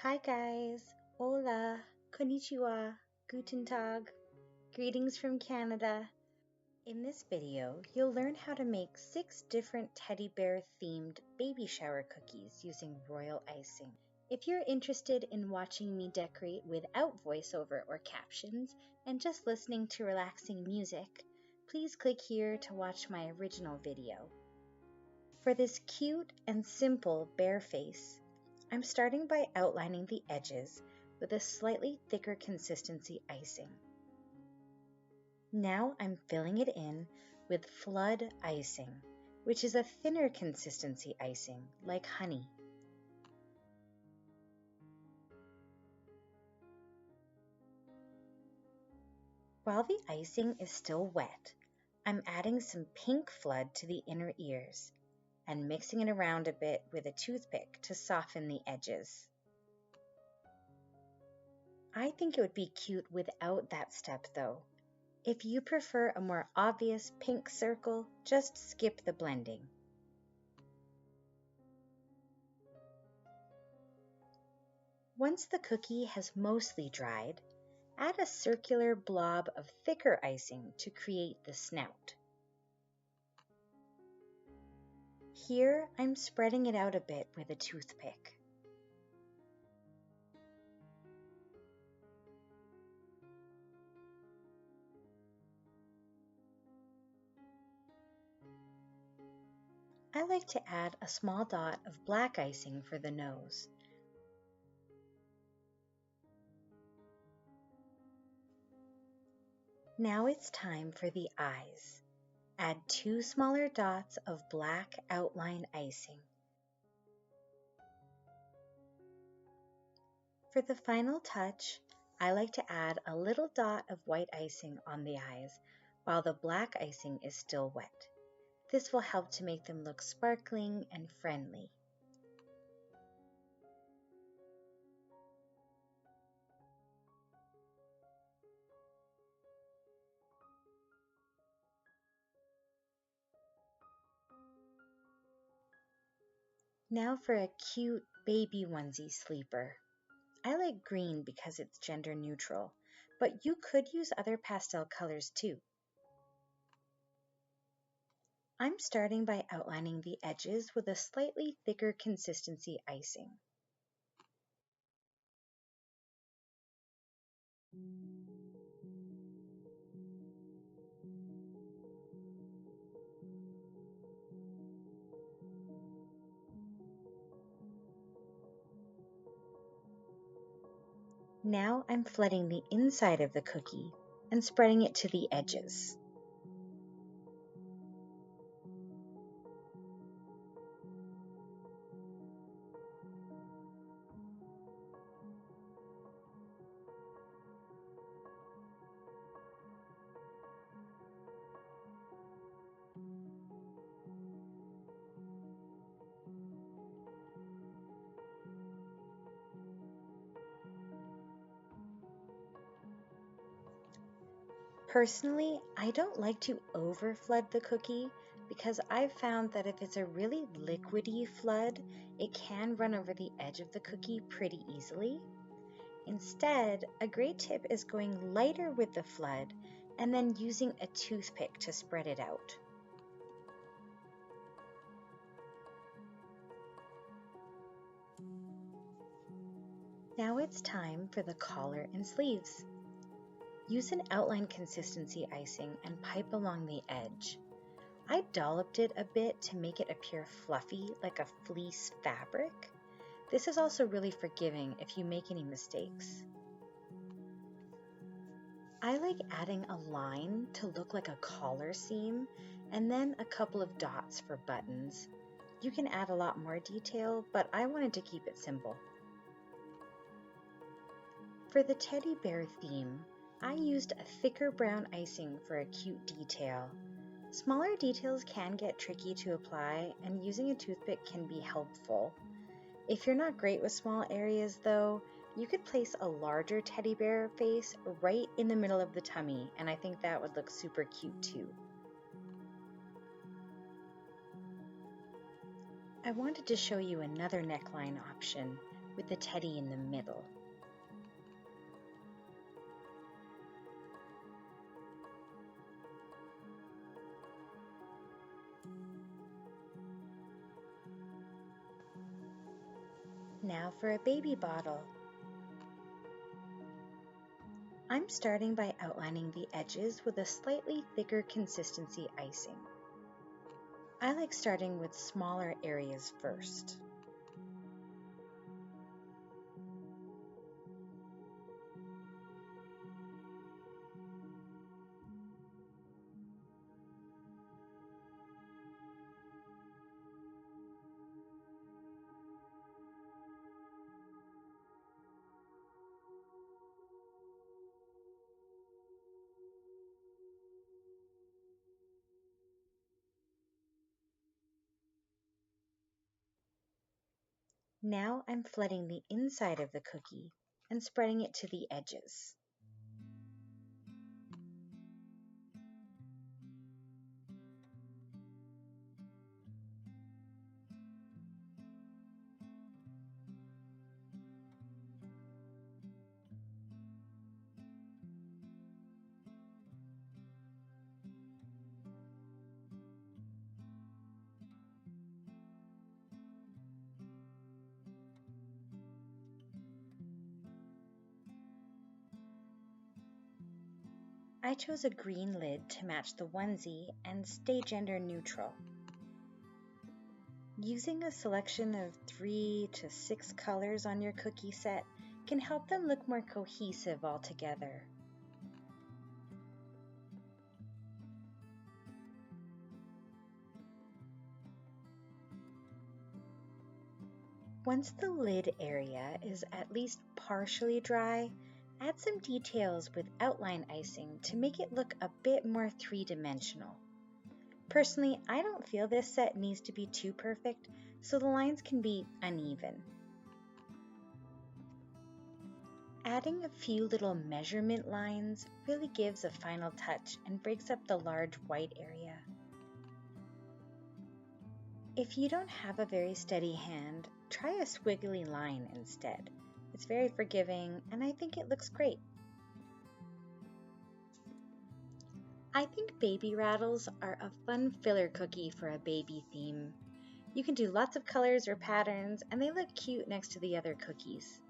Hi guys, hola, konnichiwa, guten tag, greetings from Canada. In this video, you'll learn how to make 6 different teddy bear themed baby shower cookies using royal icing. If you're interested in watching me decorate without voiceover or captions and just listening to relaxing music, please click here to watch my original video. For this cute and simple bear face, I'm starting by outlining the edges with a slightly thicker consistency icing. Now I'm filling it in with flood icing, which is a thinner consistency icing like honey. While the icing is still wet, I'm adding some pink flood to the inner ears and mixing it around a bit with a toothpick to soften the edges. I think it would be cute without that step though. If you prefer a more obvious pink circle, just skip the blending. Once the cookie has mostly dried, add a circular blob of thicker icing to create the snout. Here, I'm spreading it out a bit with a toothpick. I like to add a small dot of black icing for the nose. Now it's time for the eyes. Add 2 smaller dots of black outline icing. For the final touch, I like to add a little dot of white icing on the eyes while the black icing is still wet. This will help to make them look sparkling and friendly. Now for a cute baby onesie sleeper. I like green because it's gender neutral, but you could use other pastel colors too. I'm starting by outlining the edges with a slightly thicker consistency icing. Now I'm flooding the inside of the cookie and spreading it to the edges. Personally, I don't like to over flood the cookie because I've found that if it's a really liquidy flood, it can run over the edge of the cookie pretty easily. Instead, a great tip is going lighter with the flood and then using a toothpick to spread it out. Now it's time for the collar and sleeves. Use an outline consistency icing and pipe along the edge. I dolloped it a bit to make it appear fluffy like a fleece fabric. This is also really forgiving if you make any mistakes. I like adding a line to look like a collar seam and then a couple of dots for buttons. You can add a lot more detail, but I wanted to keep it simple. For the teddy bear theme, I used a thicker brown icing for a cute detail. Smaller details can get tricky to apply, and using a toothpick can be helpful. If you're not great with small areas though, you could place a larger teddy bear face right in the middle of the tummy, and I think that would look super cute too. I wanted to show you another neckline option with the teddy in the middle. Now for a baby bottle. I'm starting by outlining the edges with a slightly thicker consistency icing. I like starting with smaller areas first. Now I'm flooding the inside of the cookie and spreading it to the edges. I chose a green lid to match the onesie and stay gender neutral. Using a selection of 3 to 6 colors on your cookie set can help them look more cohesive all together. Once the lid area is at least partially dry, add some details with outline icing to make it look a bit more three-dimensional. Personally, I don't feel this set needs to be too perfect, so the lines can be uneven. Adding a few little measurement lines really gives a final touch and breaks up the large white area. If you don't have a very steady hand, try a squiggly line instead. It's very forgiving and I think it looks great. I think baby rattles are a fun filler cookie for a baby theme. You can do lots of colors or patterns and they look cute next to the other cookies.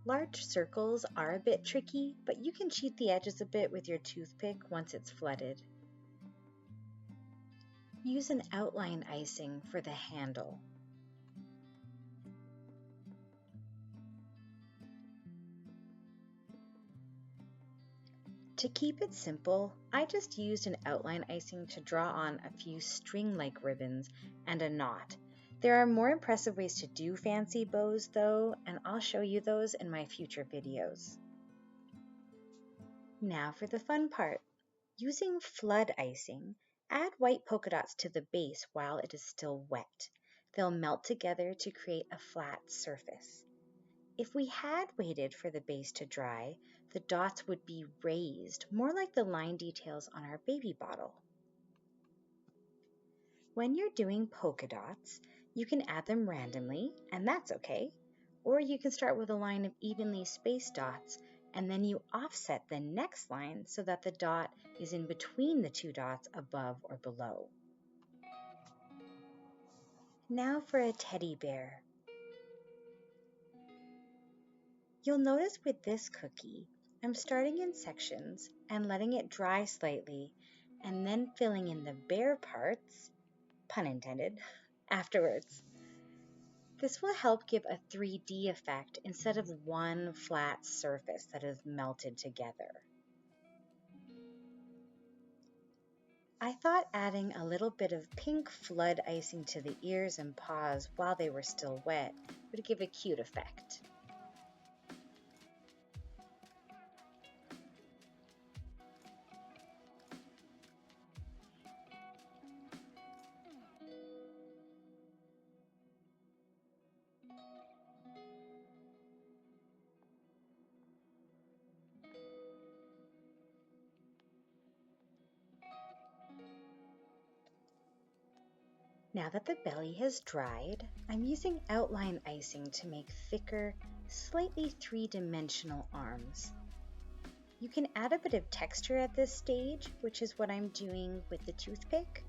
Large circles are a bit tricky, but you can cheat the edges a bit with your toothpick once it's flooded. Use an outline icing for the handle. To keep it simple, I just used an outline icing to draw on a few string-like ribbons and a knot. There are more impressive ways to do fancy bows though, and I'll show you those in my future videos. Now for the fun part. Using flood icing, add white polka dots to the base while it is still wet. They'll melt together to create a flat surface. If we had waited for the base to dry, the dots would be raised, more like the line details on our baby bottle. When you're doing polka dots, you can add them randomly, and that's okay. Or you can start with a line of evenly spaced dots, and then you offset the next line so that the dot is in between the two dots above or below. Now for a teddy bear. You'll notice with this cookie, I'm starting in sections and letting it dry slightly, and then filling in the bare parts, pun intended, afterwards. This will help give a 3D effect instead of one flat surface that is melted together. I thought adding a little bit of pink flood icing to the ears and paws while they were still wet would give a cute effect. Now that the belly has dried, I'm using outline icing to make thicker, slightly three-dimensional arms. You can add a bit of texture at this stage, which is what I'm doing with the toothpick,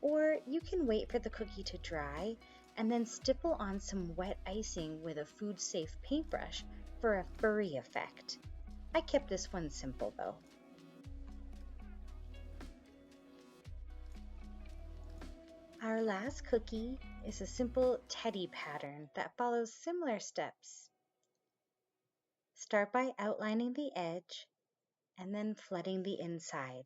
or you can wait for the cookie to dry and then stipple on some wet icing with a food-safe paintbrush for a furry effect. I kept this one simple though. Our last cookie is a simple teddy pattern that follows similar steps. Start by outlining the edge and then flooding the inside.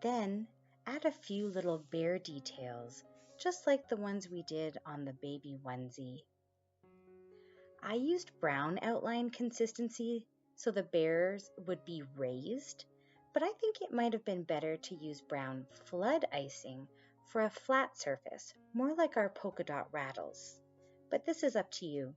Then add a few little bear details, just like the ones we did on the baby onesie. I used brown outline consistency so the bears would be raised, but I think it might have been better to use brown flood icing for a flat surface, more like our polka dot rattles. But this is up to you.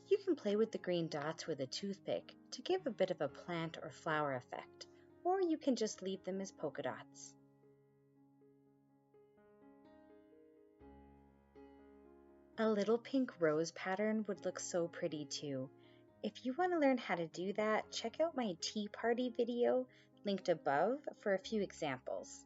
You can play with the green dots with a toothpick to give a bit of a plant or flower effect, or you can just leave them as polka dots. A little pink rose pattern would look so pretty too. If you want to learn how to do that, check out my tea party video linked above for a few examples.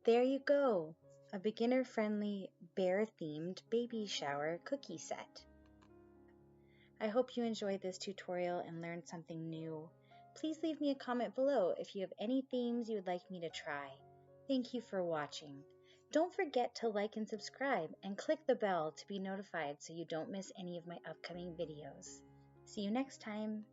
There you go, a beginner-friendly, bear-themed baby shower cookie set. I hope you enjoyed this tutorial and learned something new. Please leave me a comment below if you have any themes you would like me to try. Thank you for watching. Don't forget to like and subscribe and click the bell to be notified so you don't miss any of my upcoming videos. See you next time.